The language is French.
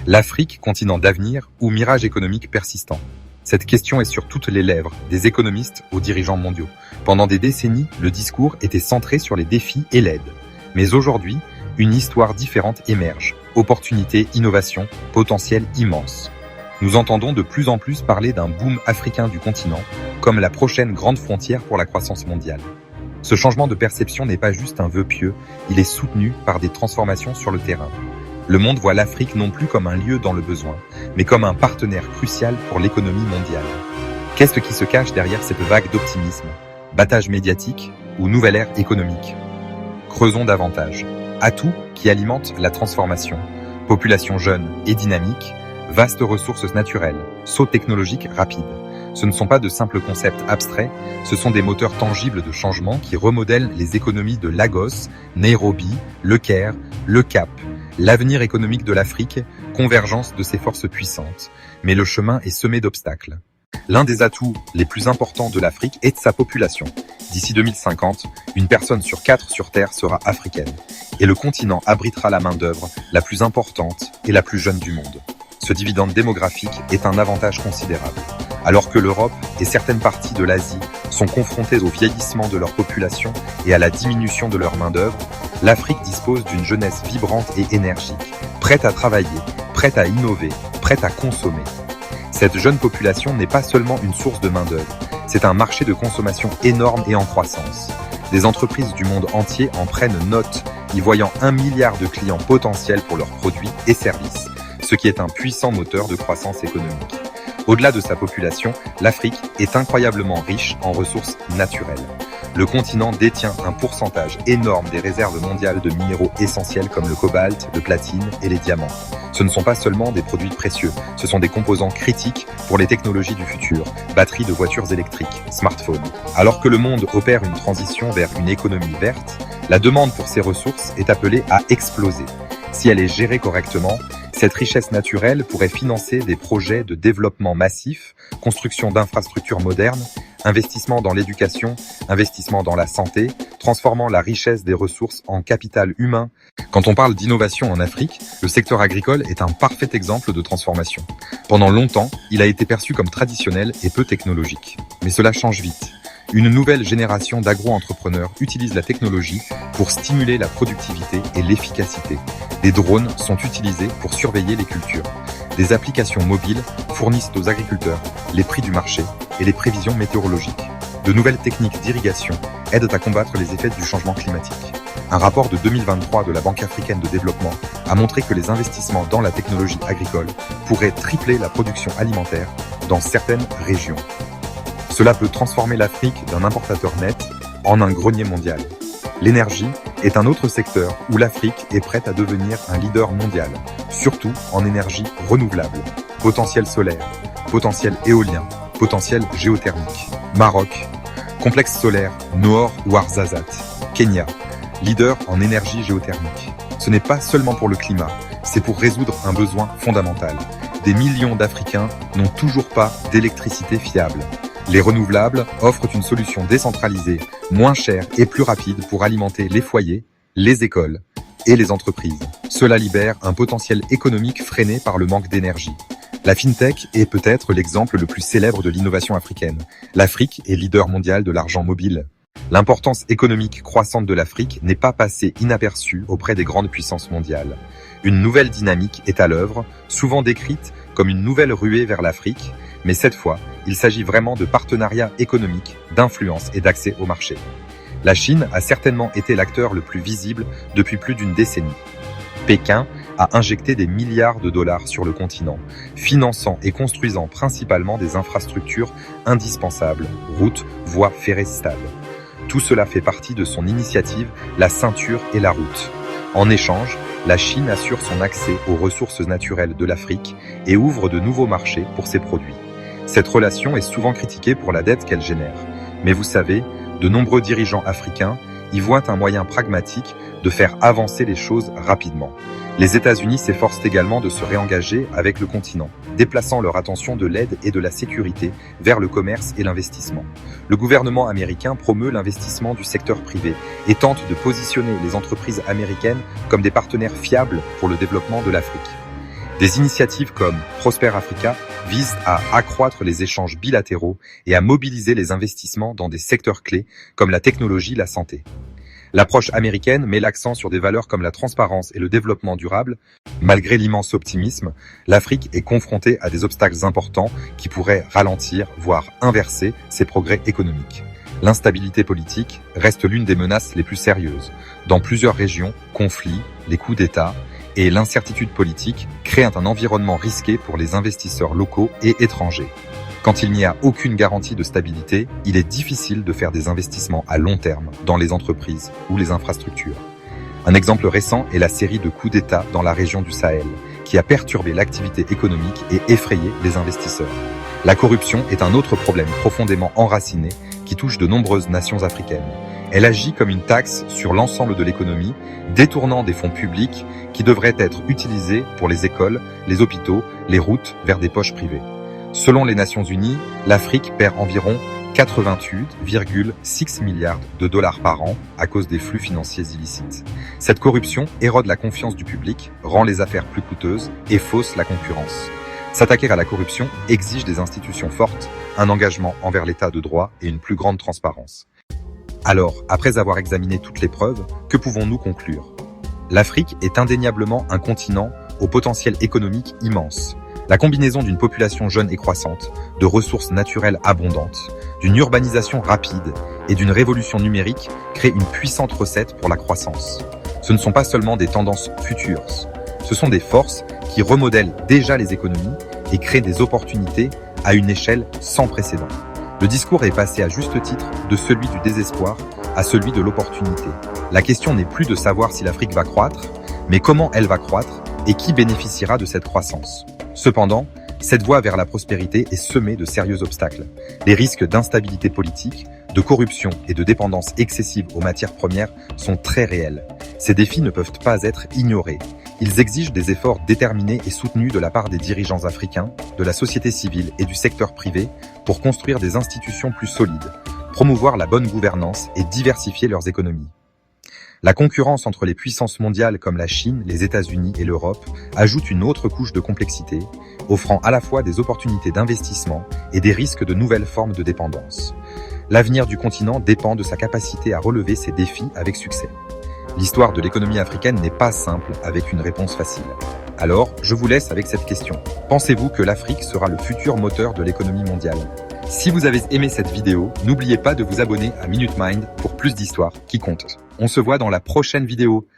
L'Afrique, continent d'avenir ou mirage économique persistant? Cette question est sur toutes les lèvres, des économistes aux dirigeants mondiaux. Pendant des décennies, le discours était centré sur les défis et l'aide. Mais aujourd'hui, une histoire différente émerge. Opportunités, innovations, potentiel immense. Nous entendons de plus en plus parler d'un boom africain du continent, comme la prochaine grande frontière pour la croissance mondiale. Ce changement de perception n'est pas juste un vœu pieux, il est soutenu par des transformations sur le terrain. Le monde voit l'Afrique non plus comme un lieu dans le besoin, mais comme un partenaire crucial pour l'économie mondiale. Qu'est-ce qui se cache derrière cette vague d'optimisme? Battage médiatique ou nouvelle ère économique? Creusons davantage. Atouts qui alimentent la transformation. Population jeune et dynamique, vastes ressources naturelles, sauts technologiques rapides. Ce ne sont pas de simples concepts abstraits, ce sont des moteurs tangibles de changement qui remodèlent les économies de Lagos, Nairobi, Le Caire, Le Cap. L'avenir économique de l'Afrique, convergence de ses forces puissantes. Mais le chemin est semé d'obstacles. L'un des atouts les plus importants de l'Afrique est sa population. D'ici 2050, une personne sur 4 sur Terre sera africaine. Et le continent abritera la main-d'œuvre la plus importante et la plus jeune du monde. Ce dividende démographique est un avantage considérable. Alors que l'Europe et certaines parties de l'Asie sont confrontées au vieillissement de leur population et à la diminution de leur main-d'œuvre, l'Afrique dispose d'une jeunesse vibrante et énergique, prête à travailler, prête à innover, prête à consommer. Cette jeune population n'est pas seulement une source de main-d'œuvre, c'est un marché de consommation énorme et en croissance. Des entreprises du monde entier en prennent note, y voyant 1 milliard de clients potentiels pour leurs produits et services, ce qui est un puissant moteur de croissance économique. Au-delà de sa population, l'Afrique est incroyablement riche en ressources naturelles. Le continent détient un pourcentage énorme des réserves mondiales de minéraux essentiels comme le cobalt, le platine et les diamants. Ce ne sont pas seulement des produits précieux, ce sont des composants critiques pour les technologies du futur, batteries de voitures électriques, smartphones. Alors que le monde opère une transition vers une économie verte, la demande pour ces ressources est appelée à exploser. Si elle est gérée correctement, cette richesse naturelle pourrait financer des projets de développement massif, construction d'infrastructures modernes, investissement dans l'éducation, investissement dans la santé, transformant la richesse des ressources en capital humain. Quand on parle d'innovation en Afrique, le secteur agricole est un parfait exemple de transformation. Pendant longtemps, il a été perçu comme traditionnel et peu technologique. Mais cela change vite. Une nouvelle génération d'agro-entrepreneurs utilise la technologie pour stimuler la productivité et l'efficacité. Des drones sont utilisés pour surveiller les cultures. Des applications mobiles fournissent aux agriculteurs les prix du marché et les prévisions météorologiques. De nouvelles techniques d'irrigation aident à combattre les effets du changement climatique. Un rapport de 2023 de la Banque africaine de développement a montré que les investissements dans la technologie agricole pourraient tripler la production alimentaire dans certaines régions. Cela peut transformer l'Afrique d'un importateur net en un grenier mondial. L'énergie est un autre secteur où l'Afrique est prête à devenir un leader mondial, surtout en énergie renouvelable. Potentiel solaire, potentiel éolien, potentiel géothermique. Maroc, complexe solaire Noor Ouarzazate. Kenya, leader en énergie géothermique. Ce n'est pas seulement pour le climat, c'est pour résoudre un besoin fondamental. Des millions d'Africains n'ont toujours pas d'électricité fiable. Les renouvelables offrent une solution décentralisée, moins chère et plus rapide pour alimenter les foyers, les écoles et les entreprises. Cela libère un potentiel économique freiné par le manque d'énergie. La FinTech est peut-être l'exemple le plus célèbre de l'innovation africaine. L'Afrique est leader mondial de l'argent mobile. L'importance économique croissante de l'Afrique n'est pas passée inaperçue auprès des grandes puissances mondiales. Une nouvelle dynamique est à l'œuvre, souvent décrite comme une nouvelle ruée vers l'Afrique, mais cette fois, il s'agit vraiment de partenariats économiques, d'influence et d'accès au marché. La Chine a certainement été l'acteur le plus visible depuis plus d'une décennie. Pékin a injecté des milliards de dollars sur le continent, finançant et construisant principalement des infrastructures indispensables, routes, voies ferrées stables. Tout cela fait partie de son initiative La Ceinture et la Route. En échange, la Chine assure son accès aux ressources naturelles de l'Afrique et ouvre de nouveaux marchés pour ses produits. Cette relation est souvent critiquée pour la dette qu'elle génère. Mais vous savez, de nombreux dirigeants africains y voient un moyen pragmatique de faire avancer les choses rapidement. Les États-Unis s'efforcent également de se réengager avec le continent, déplaçant leur attention de l'aide et de la sécurité vers le commerce et l'investissement. Le gouvernement américain promeut l'investissement du secteur privé et tente de positionner les entreprises américaines comme des partenaires fiables pour le développement de l'Afrique. Des initiatives comme Prosper Africa visent à accroître les échanges bilatéraux et à mobiliser les investissements dans des secteurs clés comme la technologie, la santé. L'approche américaine met l'accent sur des valeurs comme la transparence et le développement durable. Malgré l'immense optimisme, l'Afrique est confrontée à des obstacles importants qui pourraient ralentir, voire inverser, ses progrès économiques. L'instabilité politique reste l'une des menaces les plus sérieuses. Dans plusieurs régions, conflits, les coups d'État et l'incertitude politique créent un environnement risqué pour les investisseurs locaux et étrangers. Quand il n'y a aucune garantie de stabilité, il est difficile de faire des investissements à long terme dans les entreprises ou les infrastructures. Un exemple récent est la série de coups d'État dans la région du Sahel, qui a perturbé l'activité économique et effrayé les investisseurs. La corruption est un autre problème profondément enraciné qui touche de nombreuses nations africaines. Elle agit comme une taxe sur l'ensemble de l'économie, détournant des fonds publics qui devraient être utilisés pour les écoles, les hôpitaux, les routes vers des poches privées. Selon les Nations Unies, l'Afrique perd environ 88,6 milliards de dollars par an à cause des flux financiers illicites. Cette corruption érode la confiance du public, rend les affaires plus coûteuses et fausse la concurrence. S'attaquer à la corruption exige des institutions fortes, un engagement envers l'état de droit et une plus grande transparence. Alors, après avoir examiné toutes les preuves, que pouvons-nous conclure ? L'Afrique est indéniablement un continent au potentiel économique immense. La combinaison d'une population jeune et croissante, de ressources naturelles abondantes, d'une urbanisation rapide et d'une révolution numérique crée une puissante recette pour la croissance. Ce ne sont pas seulement des tendances futures, ce sont des forces qui remodèlent déjà les économies et créent des opportunités à une échelle sans précédent. Le discours est passé à juste titre de celui du désespoir à celui de l'opportunité. La question n'est plus de savoir si l'Afrique va croître, mais comment elle va croître et qui bénéficiera de cette croissance. Cependant, cette voie vers la prospérité est semée de sérieux obstacles. Les risques d'instabilité politique, de corruption et de dépendance excessive aux matières premières sont très réels. Ces défis ne peuvent pas être ignorés. Ils exigent des efforts déterminés et soutenus de la part des dirigeants africains, de la société civile et du secteur privé pour construire des institutions plus solides, promouvoir la bonne gouvernance et diversifier leurs économies. La concurrence entre les puissances mondiales comme la Chine, les États-Unis et l'Europe ajoute une autre couche de complexité, offrant à la fois des opportunités d'investissement et des risques de nouvelles formes de dépendance. L'avenir du continent dépend de sa capacité à relever ces défis avec succès. L'histoire de l'économie africaine n'est pas simple avec une réponse facile. Alors, je vous laisse avec cette question. Pensez-vous que l'Afrique sera le futur moteur de l'économie mondiale ? Si vous avez aimé cette vidéo, n'oubliez pas de vous abonner à Minute Mind pour plus d'histoires qui comptent. On se voit dans la prochaine vidéo.